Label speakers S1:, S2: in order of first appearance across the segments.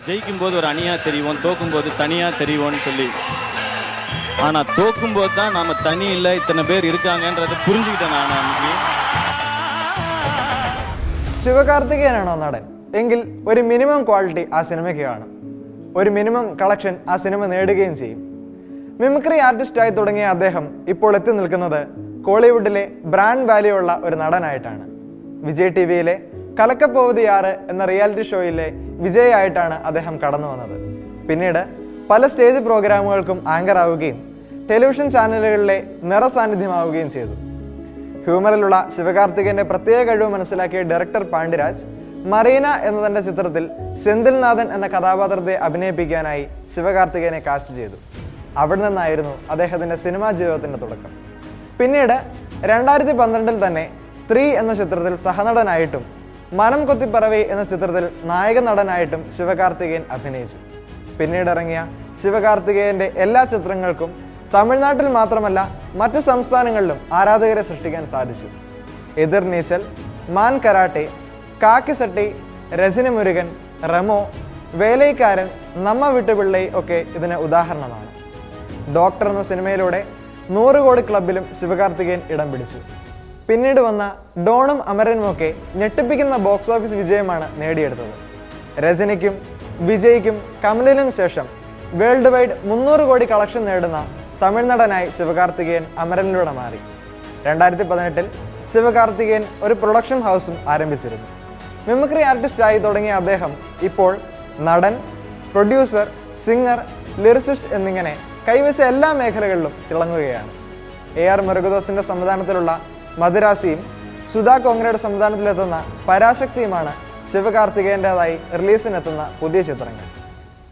S1: ஜெயிக்கும்போது ஒரு அணியா தெரியும், தோக்கும்போது தனியா தெரியும்னு சொல்லி. ஆனா தோக்கும்போது தான் நாம தனி இல்லை, இத்தனை பேர் இருக்காங்கன்றதை പുരിஞ்சுകിட்டேன் நான் അன்னைക്ക്.
S2: ശിവകാർത്തികേയനാണോ നടൻ എങ്കിൽ ഒരു മിനിമം ക്വാളിറ്റി ആ സിനിമയ്ക്ക് കാണും, ഒരു മിനിമം കളക്ഷൻ ആ സിനിമ നേടുകയും ചെയ്യും. മിമിക്രി ആർട്ടിസ്റ്റായി തുടങ്ങിയ അദ്ദേഹം ഇപ്പോൾ എത്തി നിൽക്കുന്നത് കോളിവുഡിലെ ബ്രാൻഡ് വാല്യൂ ഉള്ള ഒരു നടനായിട്ടാണ്. വിജയ് ടി വിയിലെ കലക്കപ്പോവതി 6 എന്ന റിയാലിറ്റി ഷോയിലെ വിജയ് ആയിട്ടാണ് അദ്ദേഹം കടന്നു വന്നത്. പിന്നീട് പല സ്റ്റേജ് പ്രോഗ്രാമുകൾക്കും ആങ്കർ ആവുകയും ടെലിവിഷൻ ചാനലുകളിലെ നിറസാന്നിധ്യമാവുകയും ചെയ്തു. ഹ്യൂമറിലുള്ള ശിവകാർത്തികേയന്റെ പ്രത്യേക കഴിവ് മനസ്സിലാക്കിയ ഡയറക്ടർ പാണ്ഡ്യരാജ് മറീന എന്ന തന്റെ ചിത്രത്തിൽ സെന്തിൽനാഥൻ എന്ന കഥാപാത്രത്തെ അഭിനയിപ്പിക്കാനായി ശിവകാർത്തികേയനെ കാസ്റ്റ് ചെയ്തു. അവിടെ നിന്നായിരുന്നു അദ്ദേഹത്തിന്റെ സിനിമാ ജീവിതത്തിന്റെ തുടക്കം. പിന്നീട് 2012 തന്നെ 3 എന്ന ചിത്രത്തിൽ സഹനടനായിട്ടും മനം കൊത്തിപ്പറവി എന്ന ചിത്രത്തിൽ നായക നടനായിട്ടും ശിവകാർത്തികേയൻ അഭിനയിച്ചു. പിന്നീട് ഇറങ്ങിയ ശിവകാർത്തികേയന്റെ എല്ലാ ചിത്രങ്ങൾക്കും തമിഴ്നാട്ടിൽ മാത്രമല്ല മറ്റു സംസ്ഥാനങ്ങളിലും ആരാധകരെ സൃഷ്ടിക്കാൻ സാധിച്ചു. എതിർ നീച്ചൽ, മാൻ കരാട്ടെ, കാക്കിസട്ടി, രജനി മുരുകൻ, റെമോ, വേലൈക്കാരൻ, നമ്മ വിട്ടുപിള്ളൈ ഒക്കെ ഇതിന് ഉദാഹരണമാണ്. ഡോക്ടർ എന്ന സിനിമയിലൂടെ 100 കോടി ക്ലബിലും ശിവകാർത്തികേയൻ ഇടം പിടിച്ചു. പിന്നീട് വന്ന ഡോണും അമരനുമൊക്കെ ഞെട്ടിപ്പിക്കുന്ന ബോക്സ് ഓഫീസ് വിജയമാണ് നേടിയെടുത്തത്. രജനിക്കും വിജയ്ക്കും കമലിനും ശേഷം വേൾഡ് വൈഡ് 300 കോടി കളക്ഷൻ നേടുന്ന തമിഴ്നടനായി ശിവകാർത്തികേയൻ അമരനിലൂടെ മാറി. 2018 ശിവകാർത്തികേയൻ ഒരു പ്രൊഡക്ഷൻ ഹൗസും ആരംഭിച്ചിരുന്നു. മിമിക്രി ആർട്ടിസ്റ്റായി തുടങ്ങിയ അദ്ദേഹം ഇപ്പോൾ നടൻ, പ്രൊഡ്യൂസർ, സിംഗർ, ലിറിസിസ്റ്റ് എന്നിങ്ങനെ കൈവശ എല്ലാ മേഖലകളിലും തിളങ്ങുകയാണ്. AR മുരുകദോസിന്റെ സംവിധാനത്തിലുള്ള മദുരാസിയും സുധാ കോങ്ങരയുടെ സംവിധാനത്തിലെത്തുന്ന പരാശക്തിയുമാണ് ശിവകാർത്തികേയൻ്റെതായി റിലീസിനെത്തുന്ന പുതിയ ചിത്രങ്ങൾ.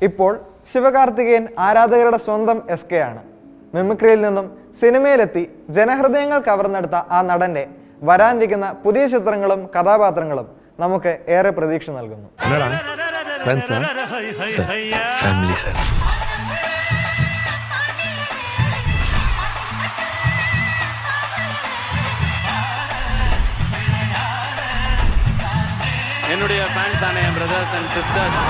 S2: ഇപ്പോൾ ശിവകാർത്തികേയൻ ആരാധകരുടെ സ്വന്തം SK ആണ്. മിമിക്രിയിൽ നിന്നും സിനിമയിലെത്തി ജനഹൃദയങ്ങൾ കവർന്നെടുത്ത ആ നടന്റെ വരാനിരിക്കുന്ന പുതിയ ചിത്രങ്ങളും കഥാപാത്രങ്ങളും നമുക്ക് ഏറെ പ്രതീക്ഷ നൽകുന്നു.
S1: என்னுடைய ஃபேன்ஸான என் பிரதர்ஸ் அண்ட் சிஸ்டர்ஸ்